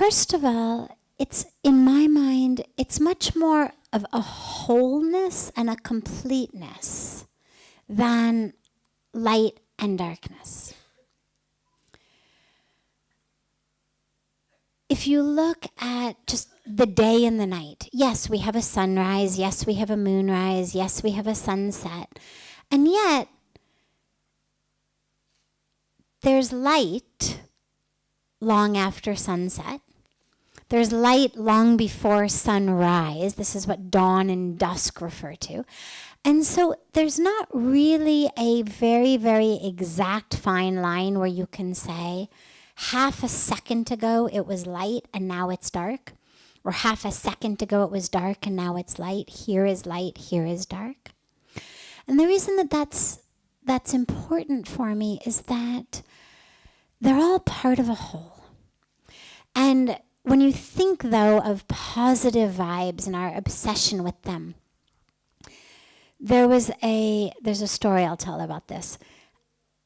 first of all, it's, in my mind, it's much more of a wholeness and a completeness than light and darkness. If you look at just the day and the night, yes, we have a sunrise, yes, we have a moonrise, yes, we have a sunset, and yet there's light long after sunset. There's light long before sunrise. This is what dawn and dusk refer to. And so there's not really a very, very exact fine line where you can say, half a second ago it was light and now it's dark, or half a second ago it was dark and now it's light. Here is light, here is dark. And the reason that that's important for me is that they're all part of a whole. And when you think, though, of positive vibes and our obsession with them, there's a story I'll tell about this.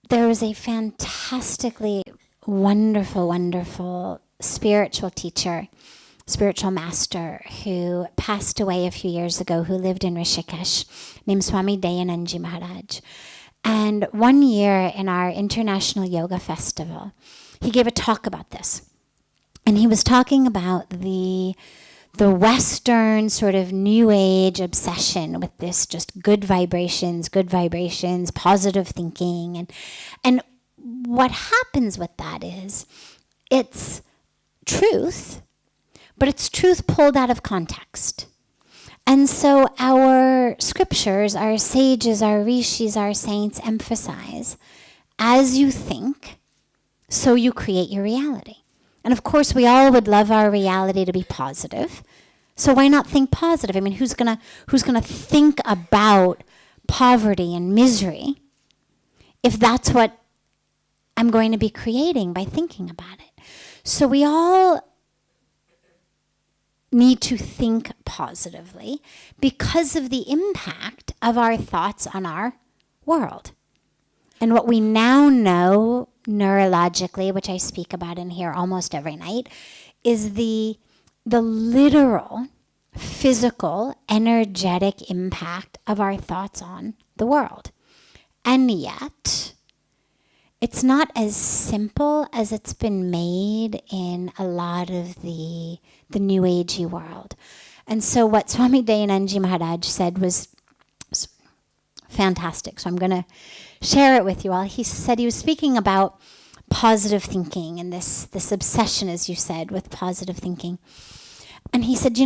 There was a fantastically wonderful, wonderful spiritual teacher, spiritual master who passed away a few years ago, who lived in Rishikesh, named Swami Dayanandji Maharaj. And one year in our International Yoga Festival, he gave a talk about this. And he was talking about the Western sort of New Age obsession with this just good vibrations, positive thinking. And what happens with that is it's truth, but it's truth pulled out of context. And so our scriptures, our sages, our rishis, our saints emphasize, as you think, so you create your reality. And of course, we all would love our reality to be positive. So why not think positive? I mean, who's gonna think about poverty and misery if that's what I'm going to be creating by thinking about it? So we all need to think positively because of the impact of our thoughts on our world. And what we now know neurologically, which I speak about in here almost every night, is the literal, physical, energetic impact of our thoughts on the world. And yet, it's not as simple as it's been made in a lot of the New Agey world. And so what Swami Dayanandji Maharaj said was fantastic. So I'm going to share it with you all. He said he was speaking about positive thinking and this obsession, as you said, with positive thinking. And he said,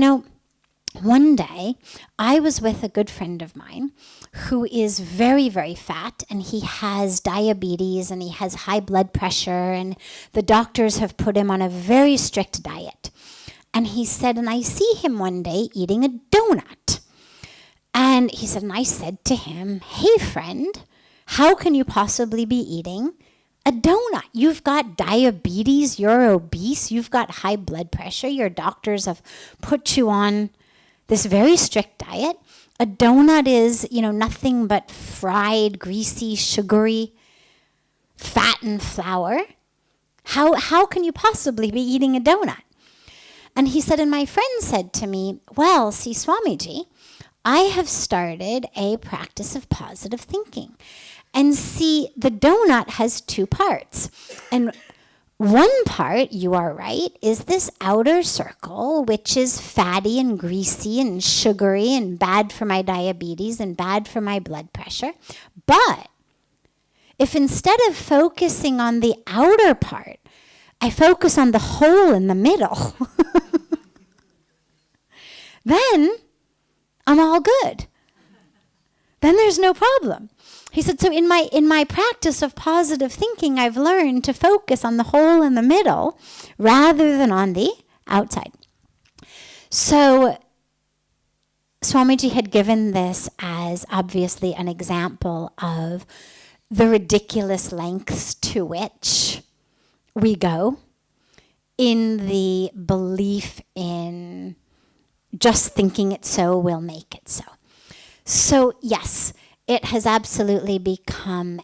one day I was with a good friend of mine who is very, very fat, and he has diabetes and he has high blood pressure, and the doctors have put him on a very strict diet. And he said, and I see him one day eating a donut. And he said, and I said to him, hey friend, how can you possibly be eating a donut? You've got diabetes, you're obese, you've got high blood pressure, your doctors have put you on this very strict diet. A donut is, nothing but fried, greasy, sugary, fat and flour. How can you possibly be eating a donut? And he said, and my friend said to me, well, see, Swamiji, I have started a practice of positive thinking. And see, the donut has two parts. And one part, you are right, is this outer circle, which is fatty and greasy and sugary and bad for my diabetes and bad for my blood pressure. But if instead of focusing on the outer part, I focus on the hole in the middle, then I'm all good. Then there's no problem. He said, so in my practice of positive thinking, I've learned to focus on the hole in the middle rather than on the outside. So Swamiji had given this as obviously an example of the ridiculous lengths to which we go in the belief in just thinking it so will make it so. So yes, it has absolutely become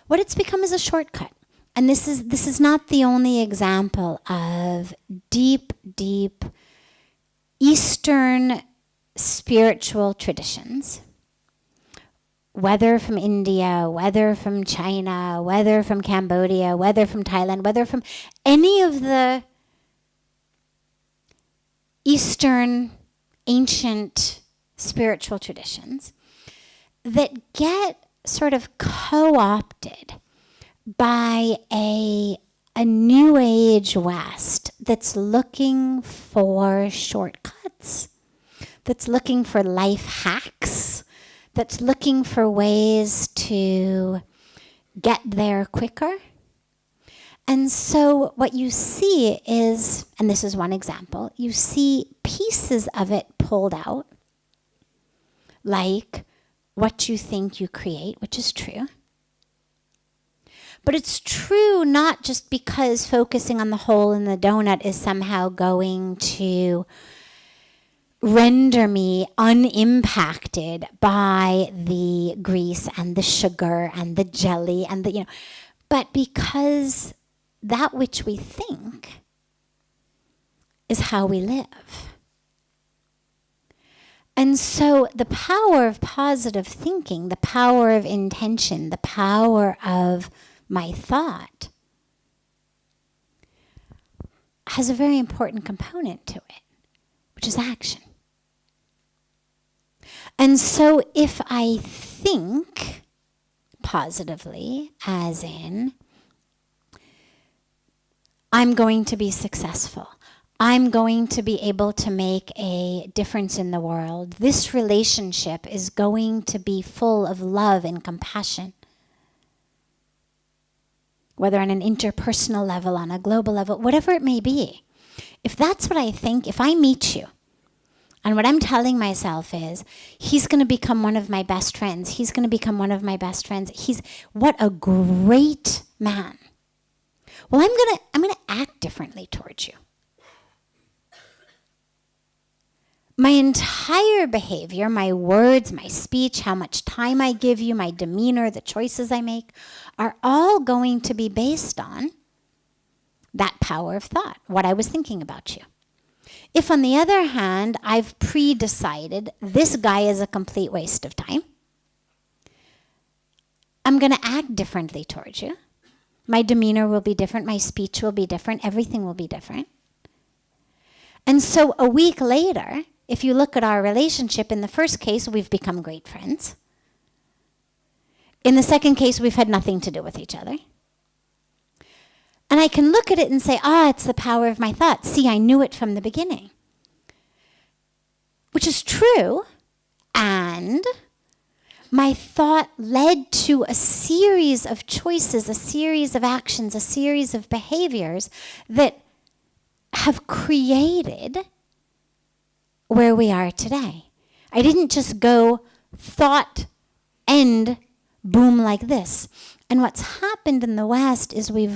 what it's become is a shortcut. And this is not the only example of deep, deep Eastern spiritual traditions, whether from India, whether from China, whether from Cambodia, whether from Thailand, whether from any of the Eastern ancient spiritual traditions that get sort of co-opted by a new age West that's looking for shortcuts, that's looking for life hacks, that's looking for ways to get there quicker. And so what you see is, and this is one example, you see pieces of it pulled out, like what you think you create, which is true. But it's true not just because focusing on the hole in the donut is somehow going to render me unimpacted by the grease and the sugar and the jelly and the, but because that which we think is how we live. And so the power of positive thinking, the power of intention, the power of my thought has a very important component to it, which is action. And so if I think positively, as in, I'm going to be successful, I'm going to be able to make a difference in the world, this relationship is going to be full of love and compassion, whether on an interpersonal level, on a global level, whatever it may be. If that's what I think, if I meet you, and what I'm telling myself is, he's going to become one of my best friends. He's going to become one of my best friends. What a great man. Well, I'm going to act differently towards you. My entire behavior, my words, my speech, how much time I give you, my demeanor, the choices I make, are all going to be based on that power of thought, what I was thinking about you. If, on the other hand, I've pre-decided this guy is a complete waste of time, I'm going to act differently towards you. My demeanor will be different, my speech will be different, everything will be different. And so a week later, if you look at our relationship, in the first case, we've become great friends. In the second case, we've had nothing to do with each other. And I can look at it and say, it's the power of my thought. See, I knew it from the beginning. Which is true, and my thought led to a series of choices, a series of actions, a series of behaviors that have created where we are today. I didn't just go thought, end, boom like this. And what's happened in the West is we've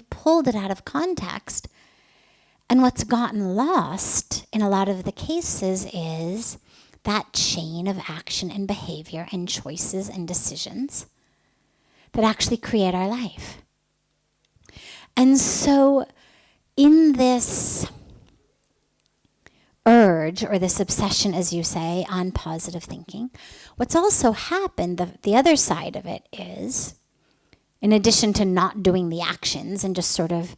pulled it out of context. And what's gotten lost in a lot of the cases is that chain of action and behavior and choices and decisions that actually create our life. And so in this urge, or this obsession, as you say, on positive thinking, what's also happened, the other side of it is, in addition to not doing the actions and just sort of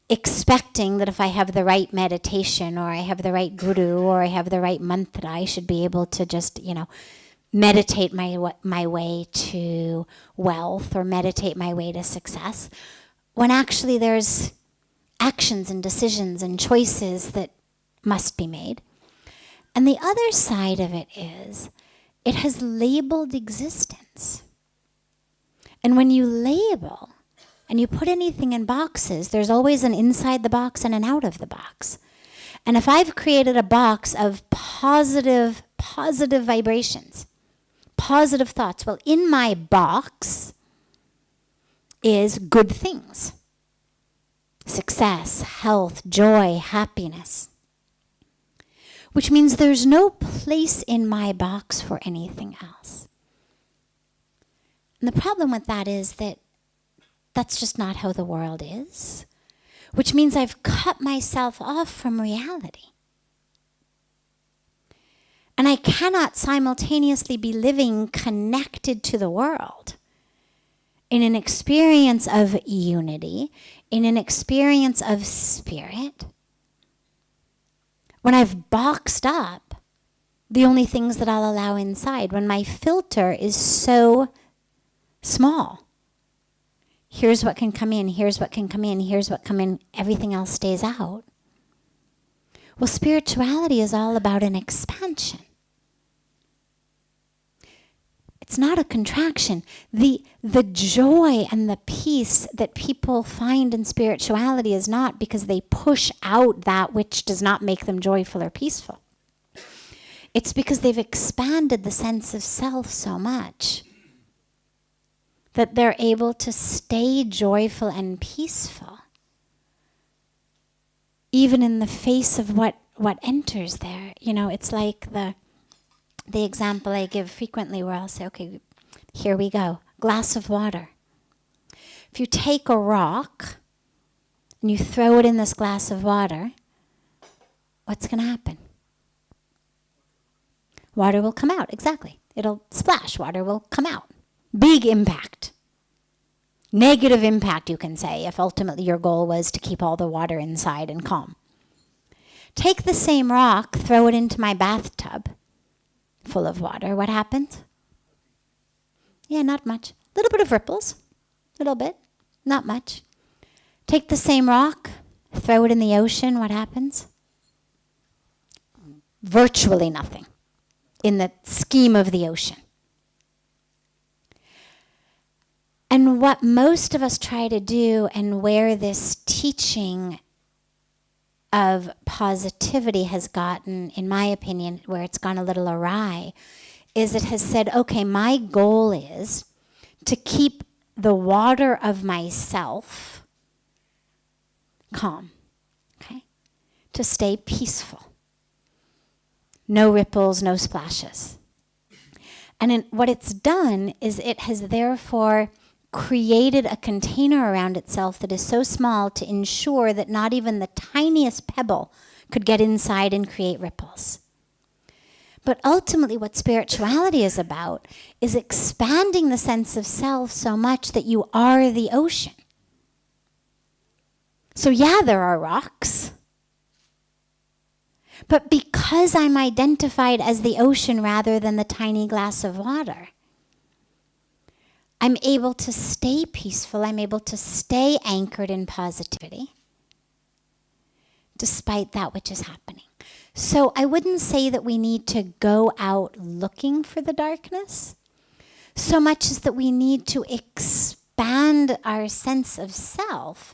expecting that if I have the right meditation, or I have the right guru, or I have the right mantra, I should be able to just, meditate my way to wealth, or meditate my way to success, when actually there's actions and decisions and choices that must be made. And the other side of it is, it has labeled existence. And when you label and you put anything in boxes, there's always an inside the box and an out of the box. And if I've created a box of positive vibrations, positive thoughts, well, in my box is good things. Success, health, joy, happiness. Which means there's no place in my box for anything else. And the problem with that is that That's just not how the world is. Which means I've cut myself off from reality. And I cannot simultaneously be living connected to the world in an experience of unity, in an experience of spirit, when I've boxed up the only things that I'll allow inside, when my filter is so small. Here's what can come in, here's what can come in, here's what come in, everything else stays out. Well, spirituality is all about an expansion. It's not a contraction. The joy and the peace that people find in spirituality is not because they push out that which does not make them joyful or peaceful. It's because they've expanded the sense of self so much that they're able to stay joyful and peaceful, even in the face of what enters there. You know, it's like the example I give frequently where I'll say, okay, here we go, glass of water. If you take a rock and you throw it in this glass of water, what's going to happen? Water will come out, exactly. It'll splash, water will come out. Big impact. Negative impact, you can say, if ultimately your goal was to keep all the water inside and calm. Take the same rock, throw it into my bathtub full of water. What happens? Yeah, not much. A little bit of ripples. A little bit. Not much. Take the same rock, throw it in the ocean. What happens? Virtually nothing in the scheme of the ocean. And what most of us try to do, and where this teaching of positivity has gotten, in my opinion, where it's gone a little awry, is it has said, okay, my goal is to keep the water of myself calm, okay? To stay peaceful. No ripples, no splashes. And what it's done is it has therefore created a container around itself that is so small to ensure that not even the tiniest pebble could get inside and create ripples. But ultimately what spirituality is about is expanding the sense of self so much that you are the ocean. So yeah, there are rocks. But because I'm identified as the ocean rather than the tiny glass of water, I'm able to stay peaceful. I'm able to stay anchored in positivity despite that which is happening. So I wouldn't say that we need to go out looking for the darkness so much as that we need to expand our sense of self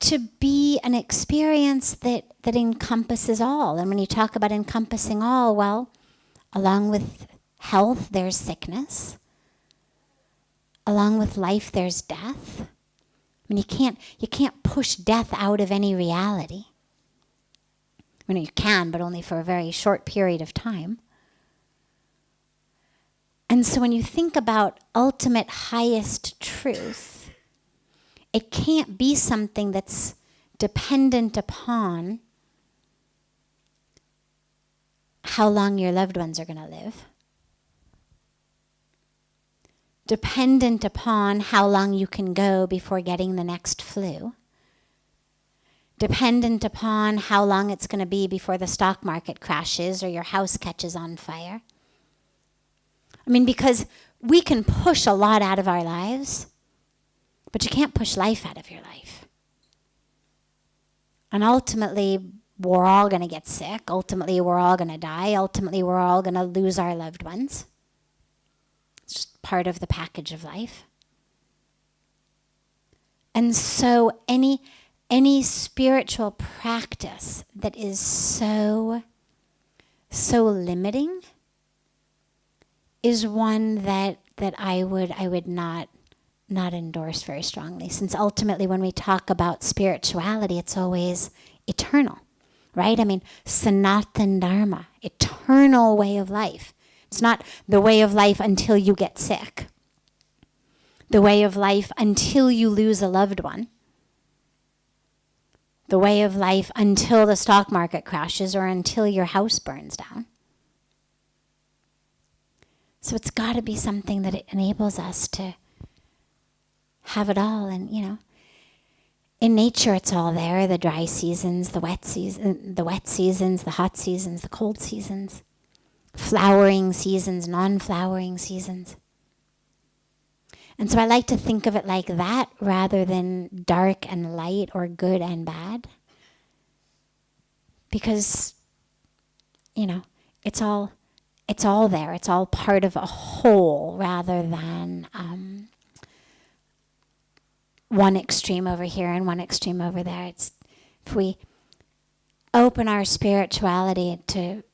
to be an experience that encompasses all. And when you talk about encompassing all, well, along with health, there's sickness. Along with life, there's death. I mean, you can't push death out of any reality. I mean, you can, but only for a very short period of time. And so when you think about ultimate highest truth, it can't be something that's dependent upon how long your loved ones are going to live. Dependent upon how long you can go before getting the next flu. Dependent upon how long it's going to be before the stock market crashes or your house catches on fire. I mean, because we can push a lot out of our lives, but you can't push life out of your life. And ultimately, we're all going to get sick. Ultimately, we're all going to die. Ultimately, we're all going to lose our loved ones. It's just part of the package of life. And so any spiritual practice that is so limiting is one that I would not endorse very strongly, since ultimately when we talk about spirituality, it's always eternal, right? I mean, Sanatan Dharma, eternal way of life. It's not the way of life until you get sick. the way of life until you lose a loved one, the way of life until the stock market crashes or until your house burns down. So it's got to be something that it enables us to have it all. And, in nature it's all there, the dry seasons, the wet seasons, the hot seasons, the cold seasons, flowering seasons, non-flowering seasons. And so I like to think of it like that rather than dark and light or good and bad. Because, it's all there. It's all part of a whole rather than one extreme over here and one extreme over there. It's if we open our spirituality to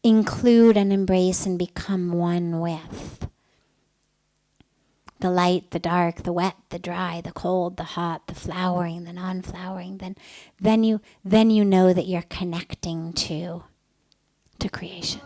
include and embrace and become one with the light, the dark, the wet, the dry, the cold, the hot, the flowering, the non-flowering, then you know that you're connecting to creation.